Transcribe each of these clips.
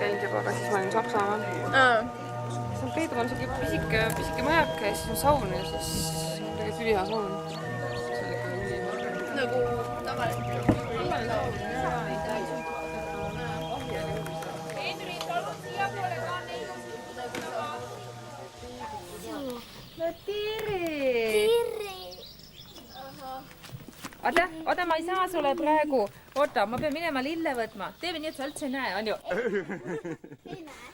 käinud juba, aga siis ma olin Saksamaal. See on Peedumaa on siuke pisike majake ja siis on saun ja siis tegelikult ülihea saun. Nagu tavaline saun. No tere! Oota, ma ei saa sulle praegu. Oota, ma pean minema lille võtma. Teeme nii, et sa üldse ei näe, on ju?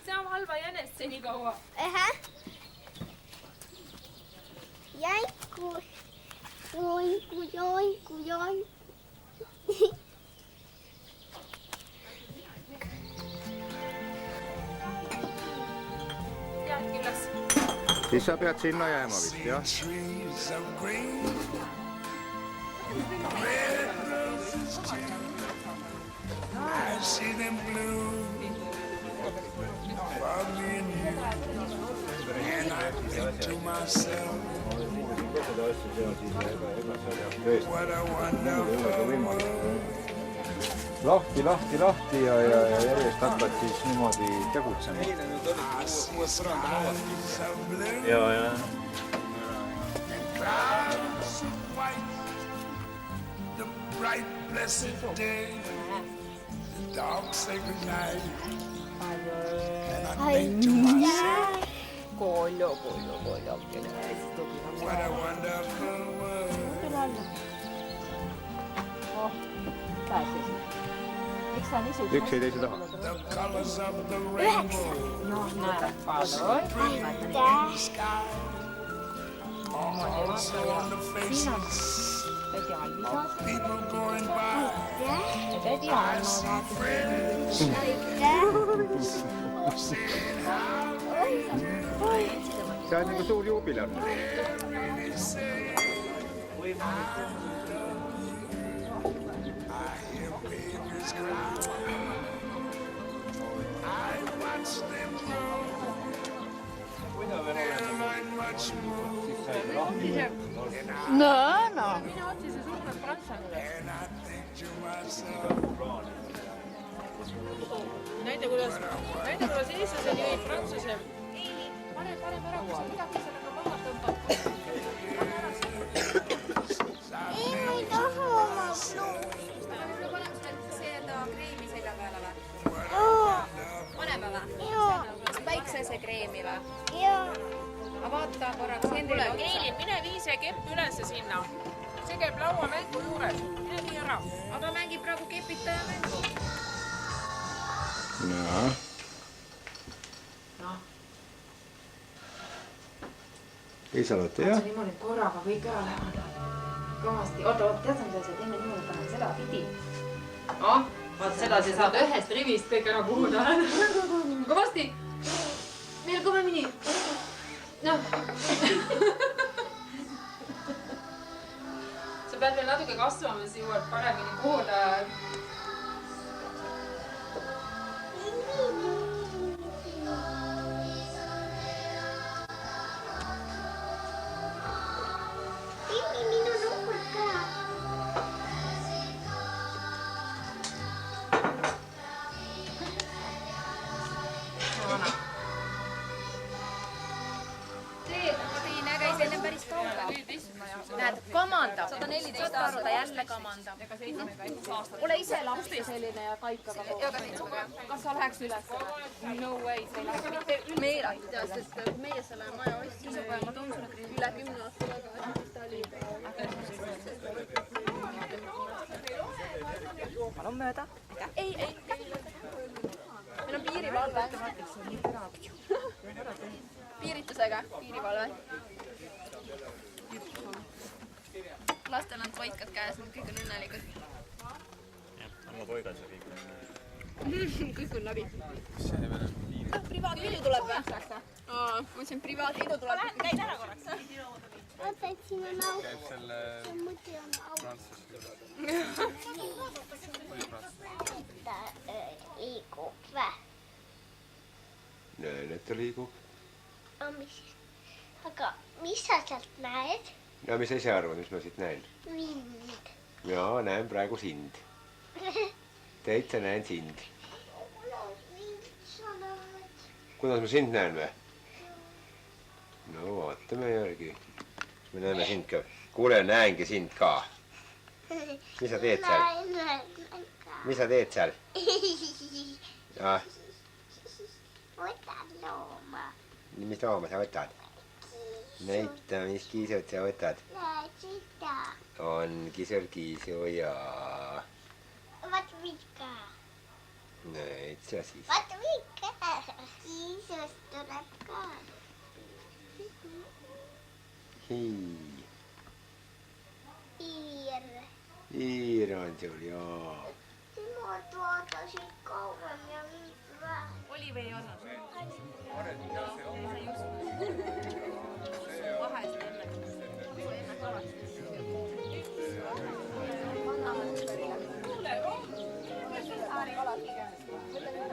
See on halva jänest see nii kaua. Joinku. Teadki üles. Siis sa pead sinna jääma vist, jah? I see them blue for me and you, and I think to myself, what a wonderful world. Lahti ja järjest hakkad siis niimoodi tegutsema. Ja. Clouds of white, the bright blessed day, the dark sacred night, and I think to myself, what a wonderful world. Üks ei teise taha. The colors of the rainbow, the sky, also on the faces of people going by. I see friends saying how See on nagu suur juubilar. they say I hear babies cry. I watch them grow. They'll learn much more. No. And I think to myself, Näide, kuidas eestlased jõid Prantsuse. Parem ära, kui sa midagi sellega maha tõmbad. Kreemi selja peale või? Paneme või? Päiksese kreemi või? Aga vaata korraks Henrile otsa. Keili, mine vii see kepp ülesse sinna. See käib laua mängu juures. Mine vii ära. Aga mängib praegu kepitaja mängu. Liisa-Lotte, jah? Katsu niimoodi korraga kõik ära lähevad. Kõvasti. Oota, tead sa, mida sa teeme niimoodi, paneme seda pidi. Vaat seda sa saad ühest rivist kõik ära puhuda. Kõvasti! Veel kõvemini. Noh. Sa pead veel natuke kasvama, siis jõuad paremini puhuda. Näed, kamandab. 114 aastat jälle kamandab. Ole ise lapsi selline ja kaikaga kogu. Kas sa läheks üles? No way, sa ei läheks mitte üldse. Meil aitas, sest meie selle maja ostsime üle 10 aasta tagasi. Ta oli palun mööda. Ei. Meil on piirivalve. Piiritusega piirivalve. Lastel on toitkad käes, nad kõik on õnnelikud. Oma toigad see kõik. Kõik on läbi. Privaatliidu tuleb või? Ma mõtlesin, privaatliidu tuleb. Käid ära korraks. Vaata, et siin on au. See muidu on au. Ta liigub vä? Näen, et ta liigub. Aga mis sa sealt näed? Ja mis sa ise arvad, mis ma siit näen? Mind. Jaa, näen praegu sind. Täitsa näen sind. Mind sa kuidas ma sind näen või? No vaatame järgi. Kas me näeme sind ka? Kuule, näengi sind ka. Mis sa teed seal? Mis sa teed seal? Võtan looma. Mis looma sa võtad? Näita, mis kiisud sa võtad? Seda. Ongi sul kiisu ja... Vaat mikä. Näita siis. Vaat mikä. Kiisust tuleb ka. Hii. Iir. Iir on sul, jaa. Sinut vaatasid kauem ja nüüd vähem. Oli või ei olnud? Vahest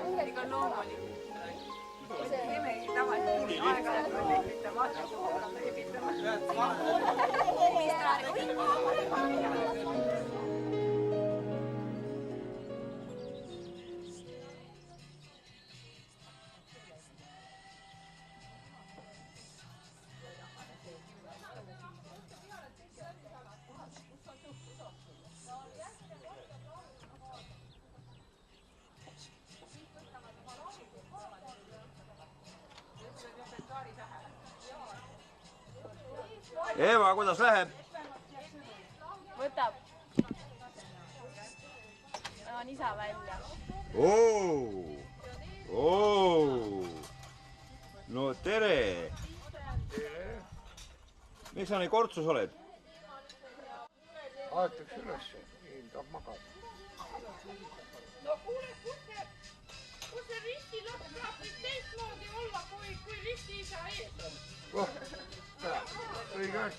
enne ega loomulikult. Teemegi tavaliselt aeg-ajalt on lehvita, vaata kuhu oleme lehvitama. Eeva, kuidas läheb? Võtab. On isa välja. No tere! Miks sa nii kortsus oled? Aetaks üles, tahab magada. No kuule, kus see ristilaps saab nüüd teistmoodi olla, kui risti isa ees on? Õige aeg.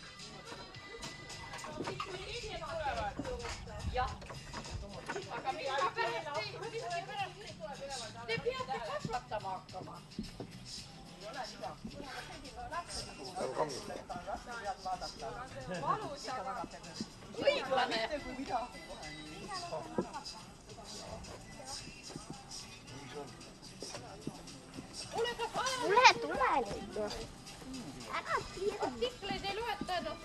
Jah. Aga miska pärast te peate kasvatama hakkama? Valus, aga õiglane. Tule, tule nüüd. Ära tiedä. Artikleid ei loeta enam.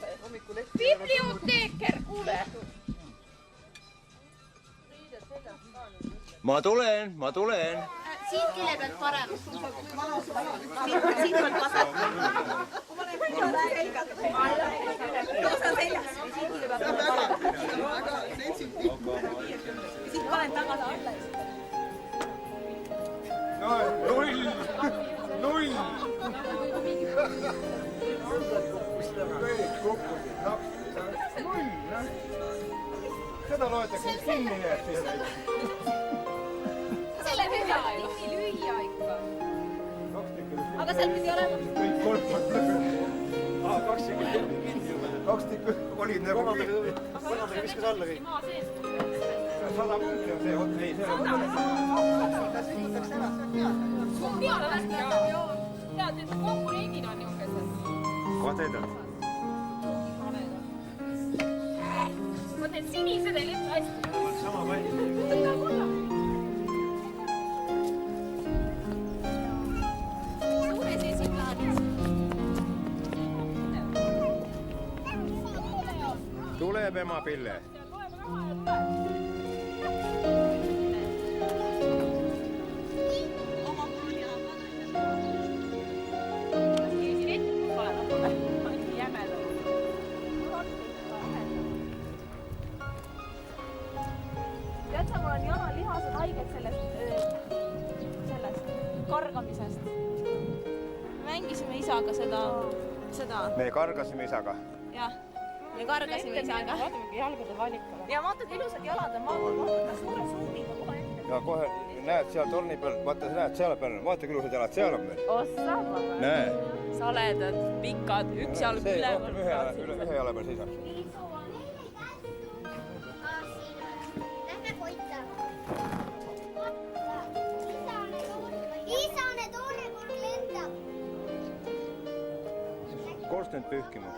Biblioteeker, kuule. Ma tulen. Siit külje pealt parem. Siit on vasak. Siit panen tagasi alla. Null! Kõik kukkusid, null, noh. Seda loetakse kinni jääb sinna. Selle hea ju. Lüüa ikka. Aga seal pidi olema. Kõik kolmad. Kaks tükki olid nagu kinni. Kolmandagi viskas alla kõik. 100 punkti on see, ei, see on. Peale värk. Tead, et konkurendid on niisugused. Kadedad. Vot need sinised ei lehta hästi. Sama palju. Suures esiplaanis. Tuleb ema Pille. Tead sa, mul on jalalihased haiged sellest kargamisest. Mängisime isaga seda. Me kargasime isaga. Jah, me kargasime isaga. Vaatame jalgade valikule. Ja vaata, kui ilusad jalad on. Vaata suure suumiga kohe ette. Ja kohe näed seal torni peal, vaata sa näed seal peal, vaata kui ilusad jalad seal on meil. Ossa, Näe. saledad, pikad, üks jalg üleval. Ühe jala peal seisab. Lähme koita. Isane toone kord lendab. Korstend pühkima.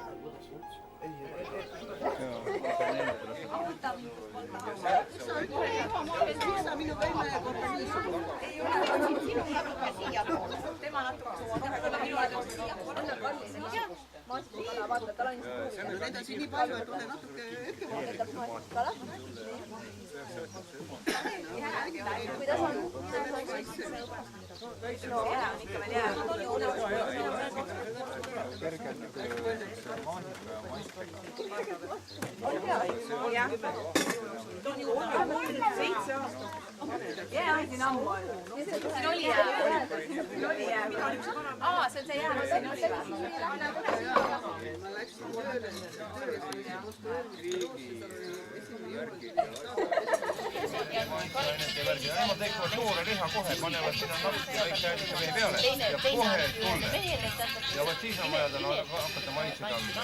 Aa, see on see jäänud, siin oli Nemad teevad suure liha kohe, panevad sinna natuke väikse vee peale ja kohe tulle. Ja võt siis on vaja tal hakata maitsed andma.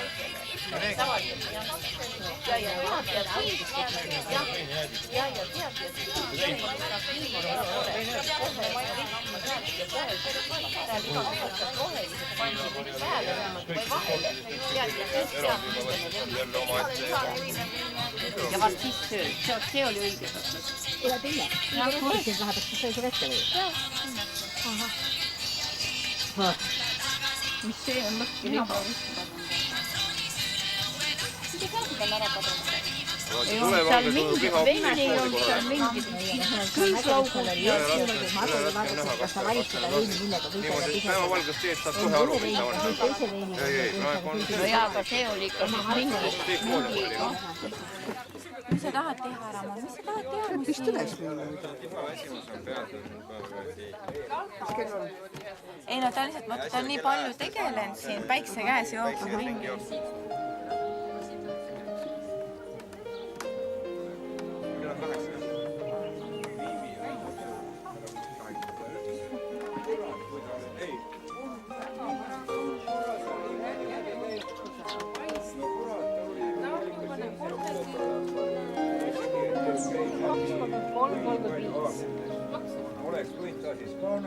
Ja vast siis sööd, see oli õige. Ja teine. Ja mõtlesin lähedaks, kas sai sul ette või? Jah. Mis see on lõhki liha? Mida saadid on ära kadunud? Ei olnud seal mingit venni, ei olnud seal mingit külglaugud ja ma hakkasin vaadates, kas sa valid seda veini, millega võidega niimoodi päevavalgest teed saad kohe aru, mis ta on. No jaa, aga see oli ikka mingi. Mis sa tahad teha ära? Mis sa tahad teha? Mis tõdes? Ei no ta lihtsalt, ta on nii palju tegelenud siin, päikse käes jookseb ringi.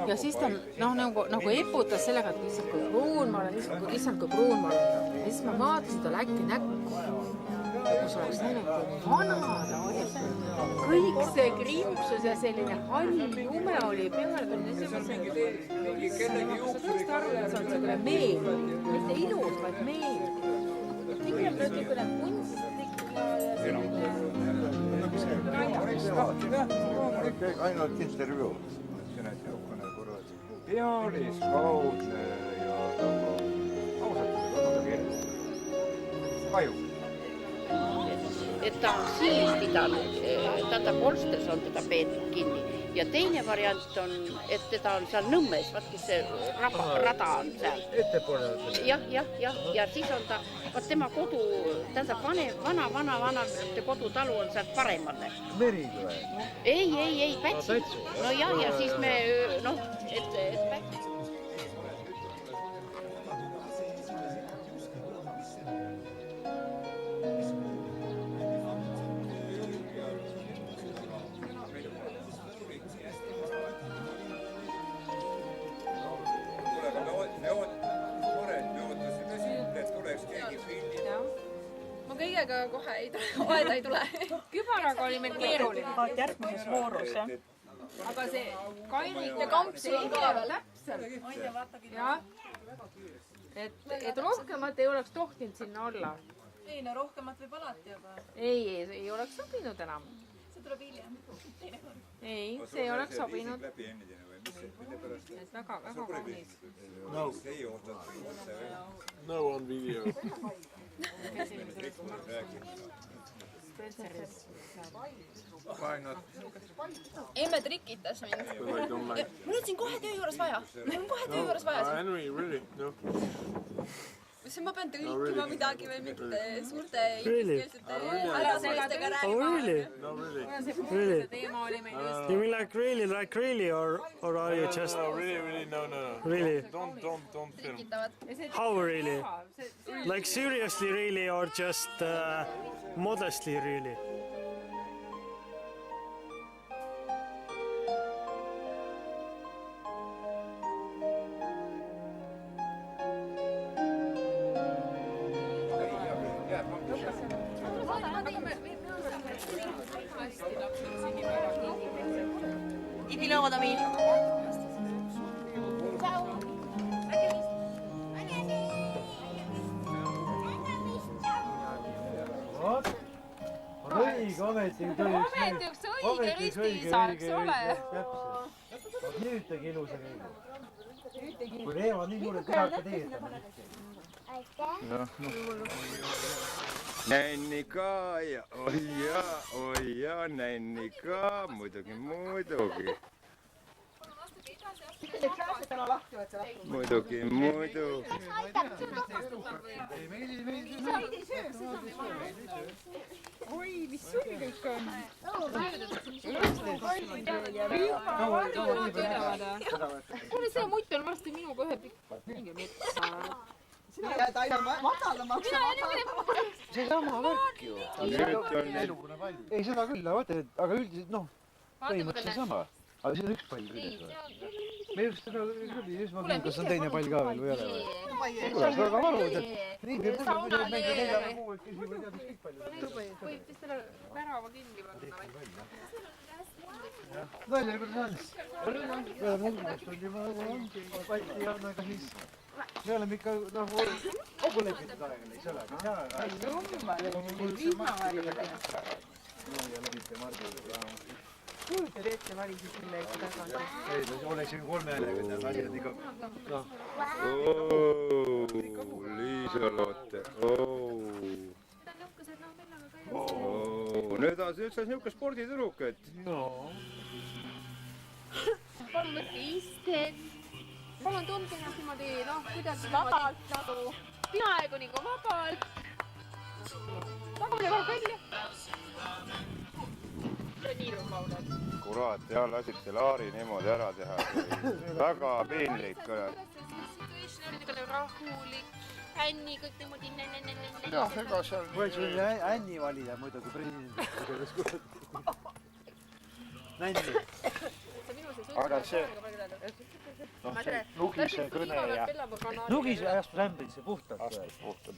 Ja siis ta nagu eputas sellega, et issand kui pruun ma olen, issand kui pruun ma olen. Ja siis ma vaatasin talle äkki näkku. Kus oleks näinud, kui vana ta oli. Kõik see krimpsus ja selline hall jume oli peale. Sellest aru, et see on selline meel. Mitte ilus, vaid meel. Tegime praegu need kunstid ja selline... Ainult intervjuu. Pealis, kaudne ja ausalt väga keeruline. Kaju. Et ta on siis pidanud, ta Polstes on teda peetud kinni. Ja teine variant on, et teda on seal Nõmmes, vaatki see rada on seal. Ettepoole. Ja siis on ta, vaat tema kodu, tähendab vana kodutalu on sealt paremale. Meriga või? Ei, Pätsi. No ja siis me, noh, et Pätsi. Kõigega kohe aeda ei tule. Kübaraga oli meil keeruline. Järgmises voorus, jah. Aga see kainik ja kamps ei ole veel täpselt. Jah. Et rohkemat ei oleks tohtinud sinna olla. Ei, no rohkemat võib alati, aga... Ei oleks sobinud enam. See tuleb hiljem. Ei, see ei oleks sobinud. Et väga kaunis. No on video. Emme trikitas mind. Mul on siin kohe töö juures vaja. Henry, really? No. Kas ma pean tõlkima midagi või mitte suurte ingliskeelsete äraseestega räägima? Oh, really? No, really. You mean like really, or are you just... No, really, no. Really? Don't film. How really? Like seriously really, or just modestly really? Ti filmata mi? Õige, ometi üks õige ristiisa, eks ole? Nüüd tegi ilusa kõige. Kui Reeva nii suure tehaka teetama. Nänni ka ja oi ja nänni ka, muidugi. Muidugi. Oi, mis sul kõik on? Kuule, see mutt on varsti minuga ühe mingi metsa. Sina jääd aina madalamaks. Seesama värk ju. Ei, seda küll, aga üldiselt põhimõtteliselt seesama. Aga siin on üks pall küljes või? Me just seda küll, just ma küll, kas on teine pall ka veel või ei ole? Kuidas väga varud, et nii peab mängida 4 kuud, küsib või tead, kõik palju. Võib vist selle värava kinni panna või? Välja kuidas on? Peale mulgust on juba patti ja aga siis me oleme ikka kogu lepitud aega, eks ole? Kuulutad ette valisid selle eest tagasi? Ei, oleks siin 3 häälega, need asjad ikka... Liisa-Lotte, nüüd on see üldse niisugune sporditüdruk, et... Palun võtke istet. Palun tundke ennast niimoodi, kuidagi vabalt nagu... Peaaegu nagu vabalt. Tagumine korv välja. Kurat, jah, lasite Laari niimoodi ära teha. Väga piinlik. Rahulik. Änni kõik niimoodi jah, ega seal... Võiks Änni valida muidugi presidenti. Nänni. Aga see... Nugise kõne ja... Nugise astus ämbrisse puhtalt.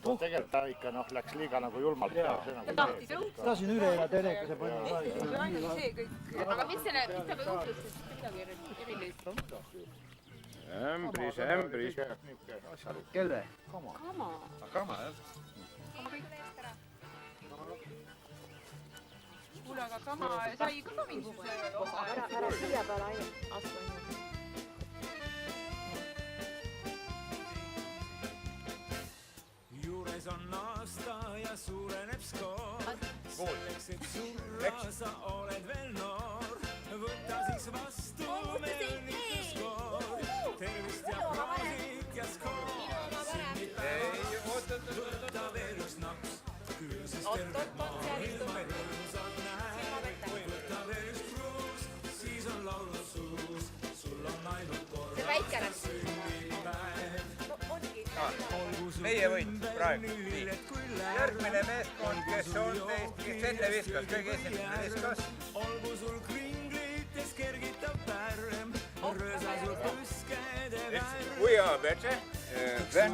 Tegelikult ta ikka läks liiga nagu julmalt. Tasin üle ja telekase panna. Aga mis selle, mis ta või uudus, siis midagi erilist? Ämbris. Kelle? Kama. Kama, jah. Kuule, aga Kama sai ka mingisuguse osa. Ära siia peale ainult astu ainult. Juures on aasta ja suureneb skoor. Selleks, et surra sa oled veel noor. Võta siis vastu me õnnituskoor. Tervist ja proovid ja skoor. Võta veel üks naps. Küll siis terve maailma rõõmsad näed. Võta veel üks kruus, siis on laulu suus. Sul on ainult korra sünnipäev. Meie võit praegu. Järgmine meeskond, kes on teist, kes enne viskas, kõige esimene viskas. Olgu sul kringlites kergitab pärm, röösa sul püskede värm. We are better. Then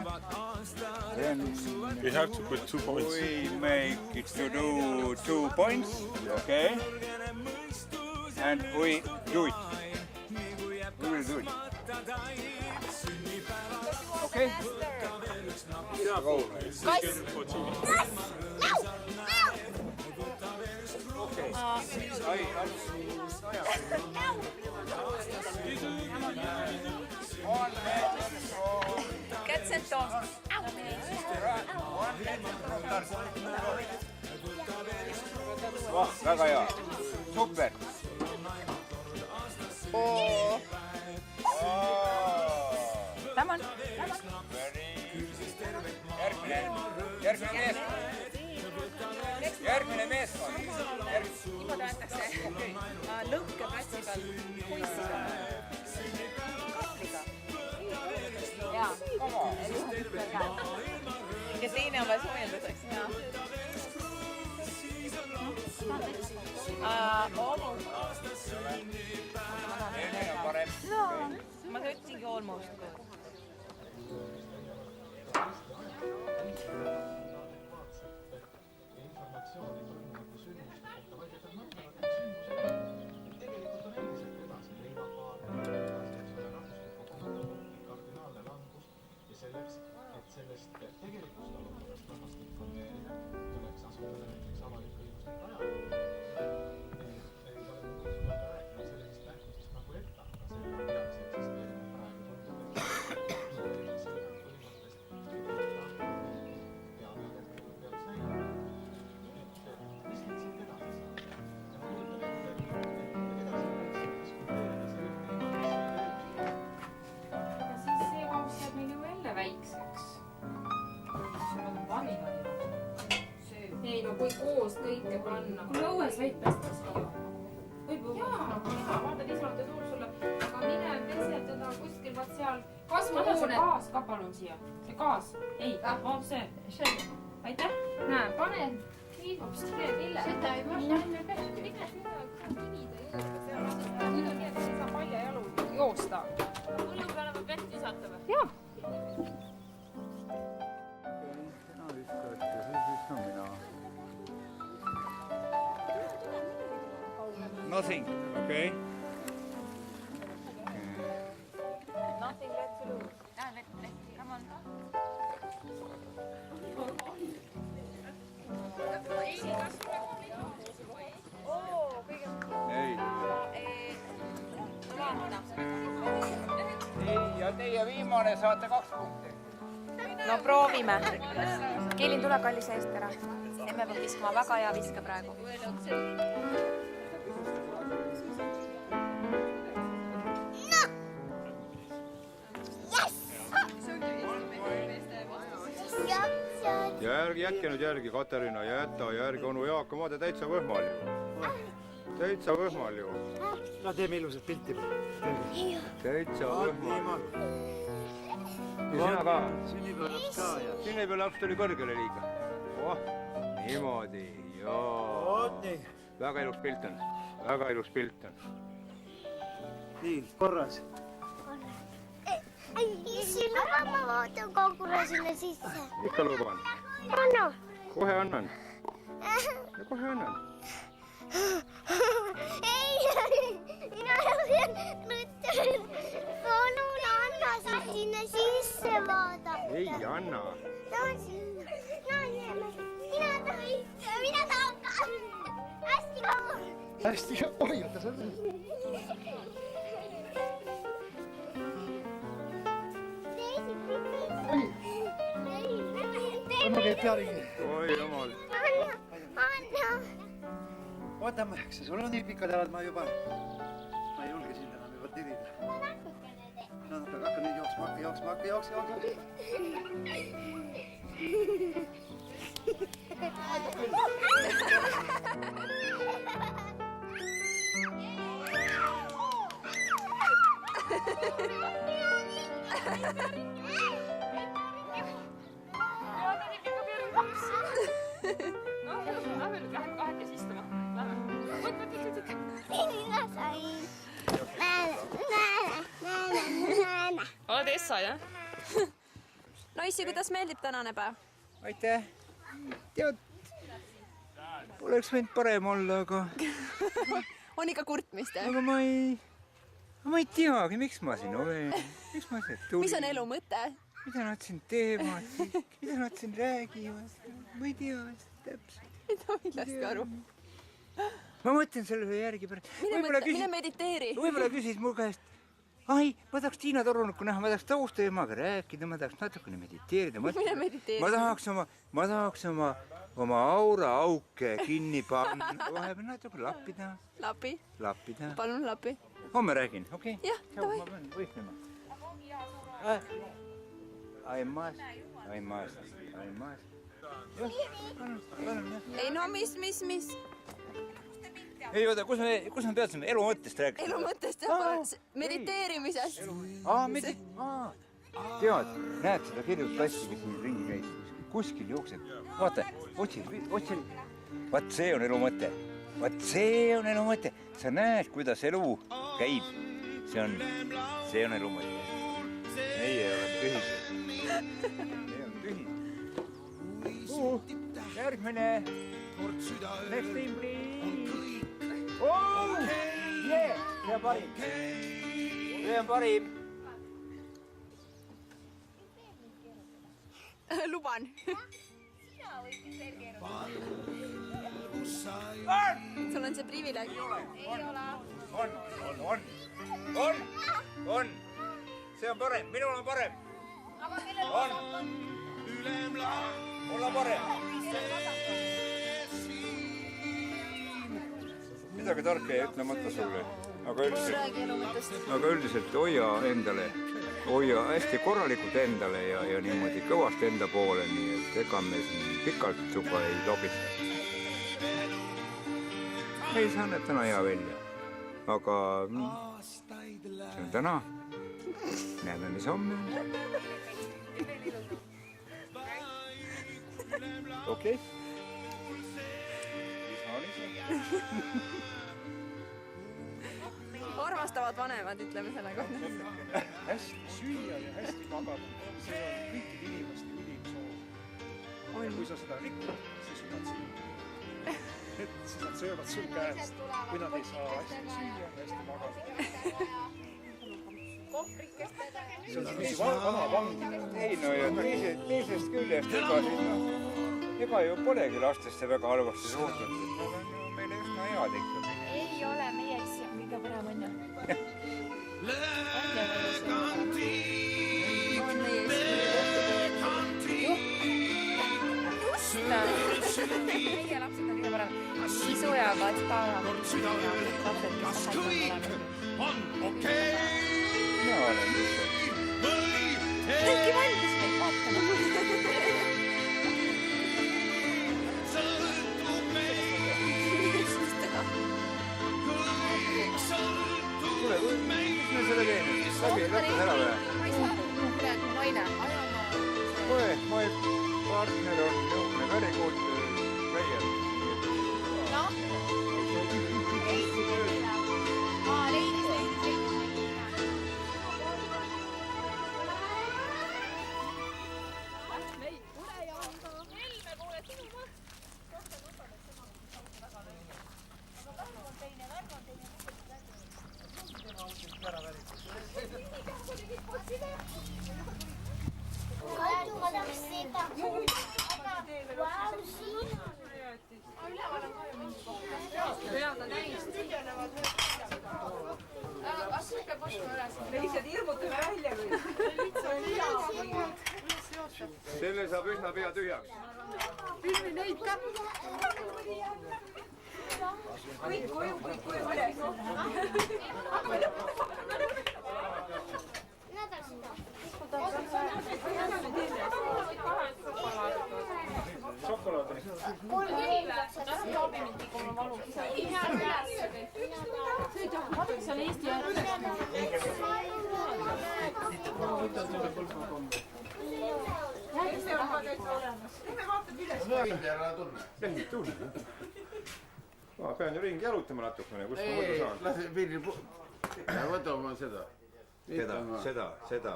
we have to put 2 points. We make it to do 2 points, okay? And we do it. We will do it. Okay? Kass! Cats and dogs. Väga hea. Super. Tämän. Järgmine meeskond. Niimoodi antakse lõhkeplatsi peal poissiga. Kahvliga. Jaa. Ja teine on veel soojenduseks. Ma ütlesingi almost. no kui koos kõike panna. Kuule õues võib pesta siia. Võib õues. Jaa, vaata niisama tuul sulle. Aga mine pese teda kuskil vaat seal. Kas ma tahan see gaas ka palun siia? See gaas? Ei, see. Aitäh. Näe, pane. Hops, Ville. Seda ei mõista. Mikäs kinida juurde seal. Nüüd on nii, et ei saa palja jalu joosta. Mullu peale võib vett lisata või? Jaa. Nothing, okay? Nothing left to lose. Come on. Ei, ja teie viimane saate 2 punkti. No proovime. Keelin tule kallis eest ära. Emme peab viskama, väga hea viske praegu. Jätke nüüd järgi, Katariina, jäta järgi, onu Jaak, ma te täitsa võhmal ju. Täitsa võhmal ju. No teeme ilusat pilti. Täitsa võhmal. Ja sina ka? Sünnipäevalaps ka ja. Sünnipäevalaps tuli kõrgele liiga. Niimoodi, jaa. Väga ilus pilt on. Väga ilus pilt on. Nii, korras. Aga ma vaatan kogule sinna sisse. Ikka luban. Anna. Kohe annan. Ja kohe annan. Ei, mina olen ruttu. Palun anna siis sinna sisse vaadata. Ei anna. Mina tahan ka. Hästi kaua. Hästi kaua. Oi, oota sa. Anna käib pealegi. Oi, jumal. Anna. Oota, sul on nii pikad jalad, ma juba... Ma ei julge sind enam juba tirida. No, hakka nüüd jooksma. Lähme kahekesi istuma. Mina sain. Oled Essa, jah? No issi, kuidas meeldib tänane päev? Aitäh. Tead, oleks võinud parem olla, aga... On ikka kurtmist, jah? Aga ma ei teagi, miks ma siin olen. Miks ma siit tulin? Mis on elu mõte? Mida nad siin teevad? Mida nad siin räägivad? Ma ei tea täpselt. Mida millestki aru? Ma mõtlen selle järgi pärast. Mine mediteeri. Võib-olla küsis mul käest, ai, ma tahaks Tiina Torunikku näha, ma tahaks tausta emaga rääkida, ma tahaks natukene mediteerida. Mine mediteeri. Ma tahaks oma aura auke kinni panna. Vahepeal natuke lappida. Lapi? Lappida. Palun lapi. Homme räägin, okei? Jah, davai. Ma pean võitlema. I must. Ei no mis? Ei oota, kus me peatsime elu mõttest rääkida? Elu mõttest, mediteerimisest. Tead, näed seda kirjut tassi, kes siin ringi käib. Kuskil jookseb. Vaata, otsi. Vaat see on elu mõte. Sa näed, kuidas elu käib. See on elu mõte. Meie oleme tühised. Järgmine. Next team, please. Oh! Yeah! See on parim. Luban. Sul on see privileeg. Ei ole. On. See on parem. Minul on parem. On. Mul on parem. Midagi tarka ei ütlemata sulle. Aga üldiselt hoia hästi korralikult endale ja niimoodi kõvasti enda poole, nii et ega me siin pikalt juba ei lobista. ei saa näeb täna hea välja. Aga see on täna. Näeme, mis homme on. Okei. Armastavad vanemad, ütleme selle kohta. Hästi süüa ja hästi magada. See on kõikide inimeste ülim soov. Ja kui sa seda rikud, siis nad siin. Siis nad söövad sul käest, kui nad ei saa hästi süüa ja hästi magada. See on mingi vana vang. Ei no ja teisest küljest ega ju polegi lastesse väga halvasti suhtud. Nad on ju meile üsna head ikkagi. Ei ole, meie issi on kõige parem on ju. Meie lapsed on kõige parem. Isu ja Katska ja lapsed, kes on okei. Mina olen ise. Kõiki valmis meid vaatama. Kuule, mis me selle teeme? Lõpus ära või? Naine. Kuule, mu partner on niisugune very good player. Noh? Leidis. Lihtsalt hirmutame välja või? Selle saab üsna pea tühjaks. Filmi neid ka. Kõik kuju üles. Šokolaadi. See on Eesti järgi. Ma pean ju ringi jalutama natukene, kust ma muidu saan? Lase Pirri, võta oma seda. Seda.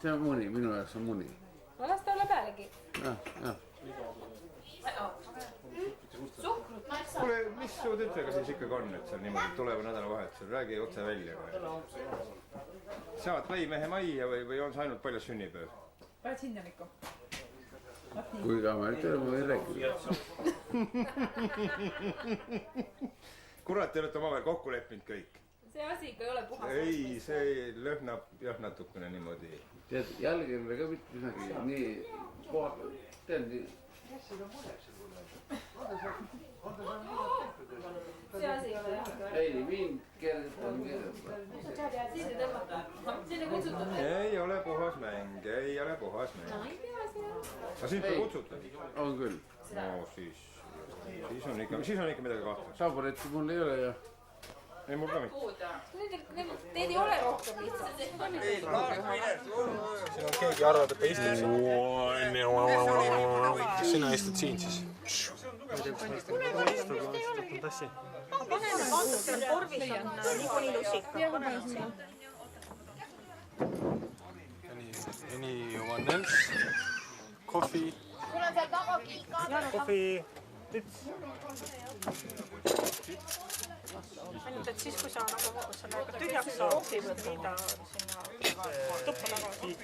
See on muni, minu jaoks on muni. No las ta olla pealegi. Kuule, mis su tütrega siis ikkagi on, et seal niimoodi tuleva nädalavahetusel? Räägi otse välja. Saad lõimehe majja või on see ainult paljas sünnipäev? Lähed sinna, Mikko. Kui ka ma ütlen, ma ei räägi. Kurat, te olete omavahel kokku leppinud kõik. See asi ikka ei ole puhas. Ei, see lõhnab jah natukene niimoodi. Tead, jalgemine ka mitte midagi nii kohal. Tead, nii. See asi ei ole jah. Ei, nii mind kergetan kergetan. Siis ei tõmmata. Sinne kutsutud. Ei ole puhas mäng. Aga sind ka kutsutud? On küll. No siis on ikka midagi kahtlast. Taburetti mul ei ole ja. Ei, mul ka mitte. Teid ei ole rohkem lihtsalt. Siin on keegi arvab, et ta istub siin. Sina istud siin siis. Tassi. Paneme vastutel korvis on niikuinii lusika. Anyone else? Coffee? Sul on seal taga kiika. Coffee. Tits. Ainult, et siis, kui sa nagu selle tühjaks saab, siis viida sinna tuppa tagasi.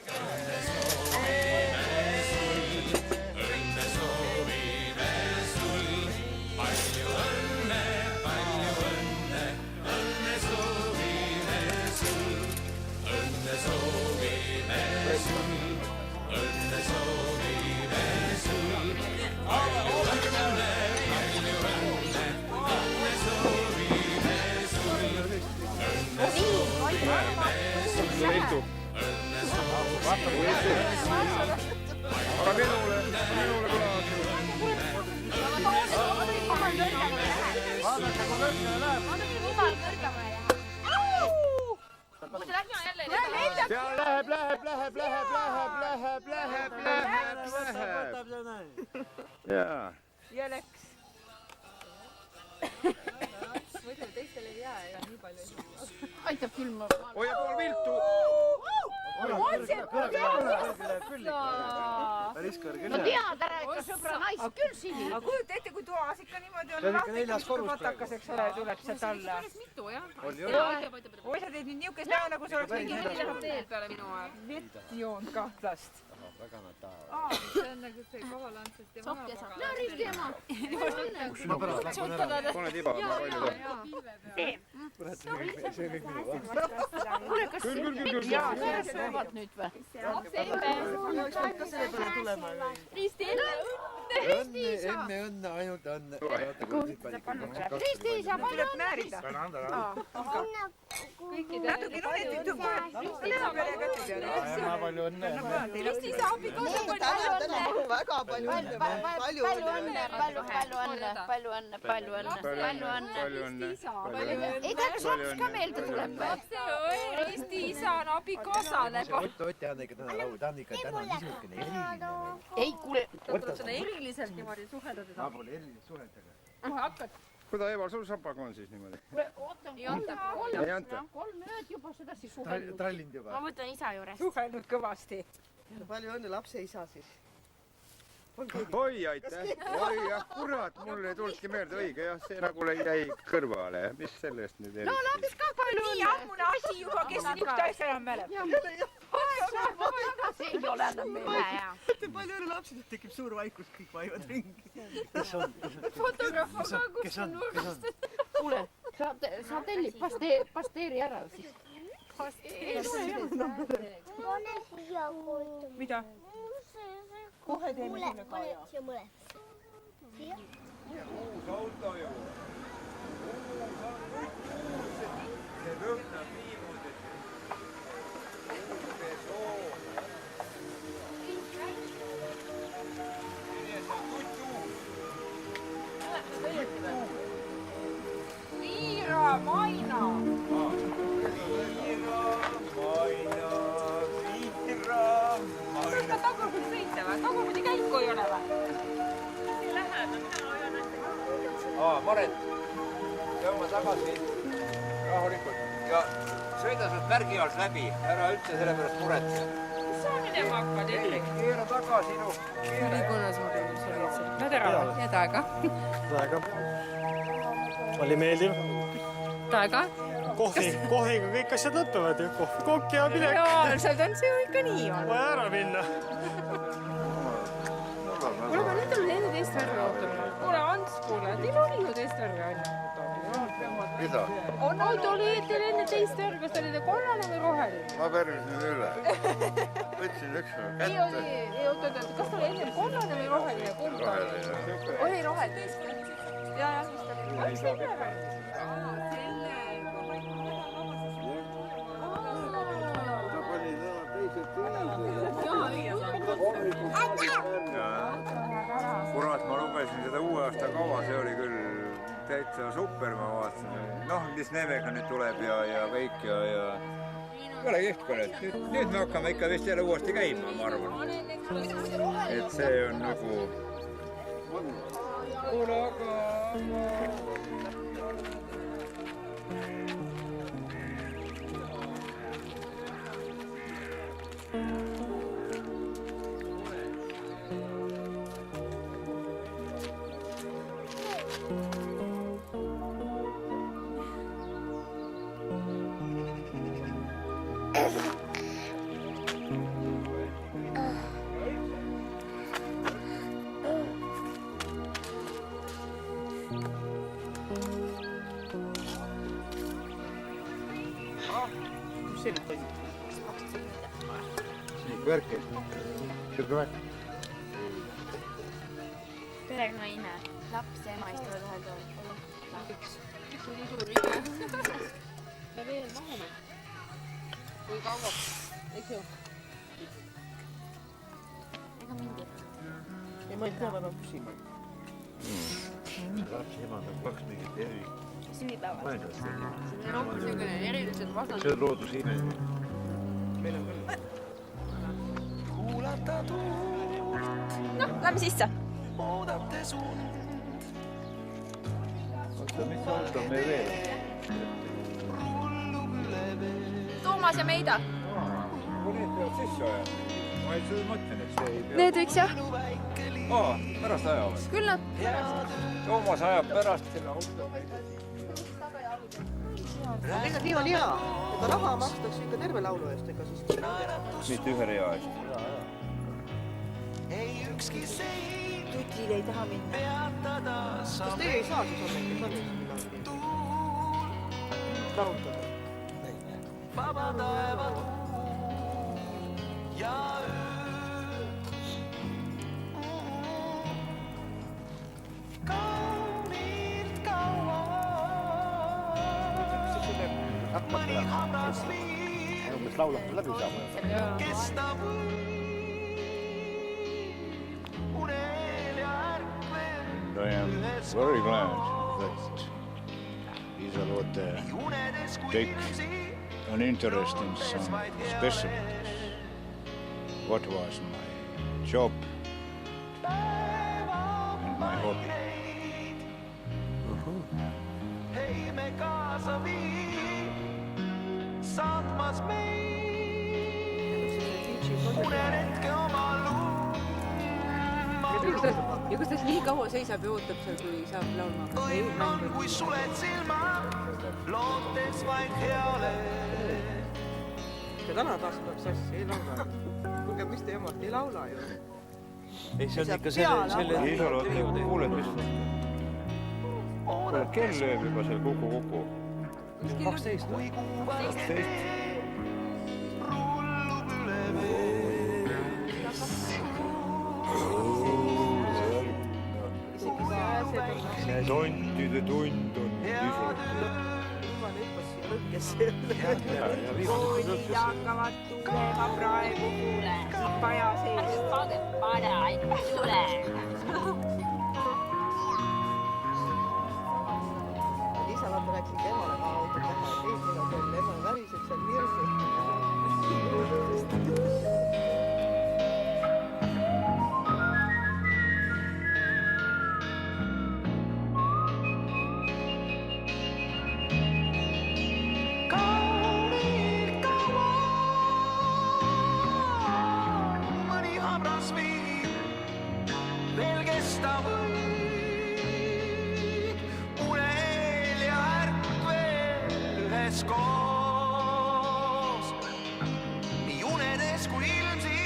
Õnne soovime sul, palju õnne, õnne soovime sul, õnne soovime sul, õnne soovime sul, palju õnne, õnne soovime sul, õnne soovime sul, õnne soovime sul. Aga minule kõlas. Vaadake, kui kõrgele läheb. Jumal kõrgemale läheb. muidu lähme jälle Seal läheb. Jaa. Ja läks. Muidu teistel ei jää ega nii palju. Aitab küll ma. Hoia pool viltu. Päris kõrgele. No tead ära, ikka sõbra naised küll sini. Aga kujuta ette, kui toas ikka niimoodi on See on ikka 4. korrus patakas, eks ole, tuleb sealt alla. mitu, jah? Oi, sa teed nüüd niukest näo, nagu see oleks mingi läheb teel peale minu aeg. vett joond kahtlast. Väga nad tahavad. See on nagu see kavalants, et tema No Risti ema. Pane tiba, ma palju tahan. Kuule, kas jaa, sellest võivad nüüd või? Risti Emme õnne, ainult õnne. Risti isa, palju õnne. natuke nonetit on kohe. Lema peale kätte peale. Ema palju õnne. Risti isa abikaasa Palju õnne. Väga palju õnne. Palju õnne. Palju õnne. Ei tea, kas laps ka meelde tuleb või? Risti isa on abikaasale. Ott on ikka täna laulu, ta on ikka täna niisugune eriline. Ei, kuule. Eriliselt niimoodi suhelda teda. Ma pole eriline suheldega. Kohe hakkad. Kuida Eval sul sapaga on siis niimoodi? Ei anta. 3 ööd juba sedasi suhelnud. Trallinud juba. Ma võtan isa juurest. Suhelnud kõvasti. Palju õnne lapse isa siis. Oi, aitäh. Oi, jah, kurat, mul ei tulnudki meelde õige, jah, see nagu jäi kõrvale. Mis sellest nüüd eriti? No laps ka palju õnne. Nii ammune asi juba, kes niisugust asja enam mäletab. See ei ole enam meie hea. Palju õnne lapsed, tekib suur vaikus, kõik vaivad ringi. Kes on? Fotograaf on ka kuskil nurgast. Kuule, sa tellid pasteeri ära siis. Mida? Kohe teeme sinna ka ja. Uus auto ju. See lõhnab niimoodi. Uue soo. Nii, see on kutt uus. Liira, Maina. Kas tagurpidi sõita või? Tagurpidi käiku ei ole või? Ei lähe, no mina ajan ette. Maret, tõmba tagasi rahulikult ja sõida sealt märgi alt läbi, ära üldse selle pärast muretse. Kus sa minema hakkad, Hendrik? Keera tagasi, noh. Nii kuna sul olid. Näed ära või? Ja taega. Oli meeldiv. Taega. Kohviga kõik asjad lõpevad ju. Kohvi, kokk ja pilet. Reaalselt on see ju ikka nii on. Vaja ära minna. Kuule, aga nüüd on 14 värvi automine. Kuule, Ants, kuule, teil oli ju teist värvi ainult. Mida? On auto oli teil enne teist värvi, kas te olite kollane või roheline? Ma pärvisin üle. Võtsin ükskord kätte. Ei, oota, kas ta oli enne kollane või roheline? Kumb ta oli? Oli roheline. Jaa, mis ta oli? Oleks selle või? Kurat, ma lugesin seda uue aasta kava, see oli küll täitsa super, ma vaatasin. Noh, mis Nemega nüüd tuleb ja kõik ja... Ole kihvt, kurat. Nüüd me hakkame ikka vist jälle uuesti käima, ma arvan. Et see on nagu... Kuule, aga... Värki. Siuke värk. Perekonnaime. Laps ja ema istuvad ühel tool. Üks on nii suur viga. Ja veel mahume. Kui kauaks, eks ju? Ega mingi. Ei, ma ei tea, ma pean püsima. Lapsi emandab 2 mingit eri. Süüpäeval. erilised vastased. See on looduse ime. Meil on küll. Noh, lähme sisse. Oota, mis auto on meil veel? Toomas ja Meida. Kui need peavad sisse ajama. Ma ei mõtlen, et see ei pea. Need võiks jah. Pärast ajavad. Küll nad. Toomas ajab pärast selle auto. Ega nii on hea, ega raha makstakse ikka terve laulu eest, ega siis. Mitte ühe rea eest. Tutid ei taha minna. Kas teie ei saa siis olla ikka larutada? Umbes laulab läbi saama. I am very glad that Iisa-Loote take an interest in some special things. What was my job and my hobby. Ja kas ta nii kaua seisab ja ootab seal, kui saab laulma? Ja täna taas tuleb sassi, ei laula. Kuulge, mis te jamalt, ei laula ju. Ei, see on ikka selle... Iisa-Loote, kuuled, mis... Kuule, kell lööb juba seal kuku. 12. 12. Tondide tund on Koolid hakkavad tulema praegu kuule. Paja sees. Paja ei tule. Iisa-Loote läksid emale ka auto taha, et eelmine kell ema värised seal virsud. Nii unedes kui ilmsi,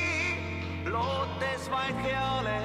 lootes vaid heale.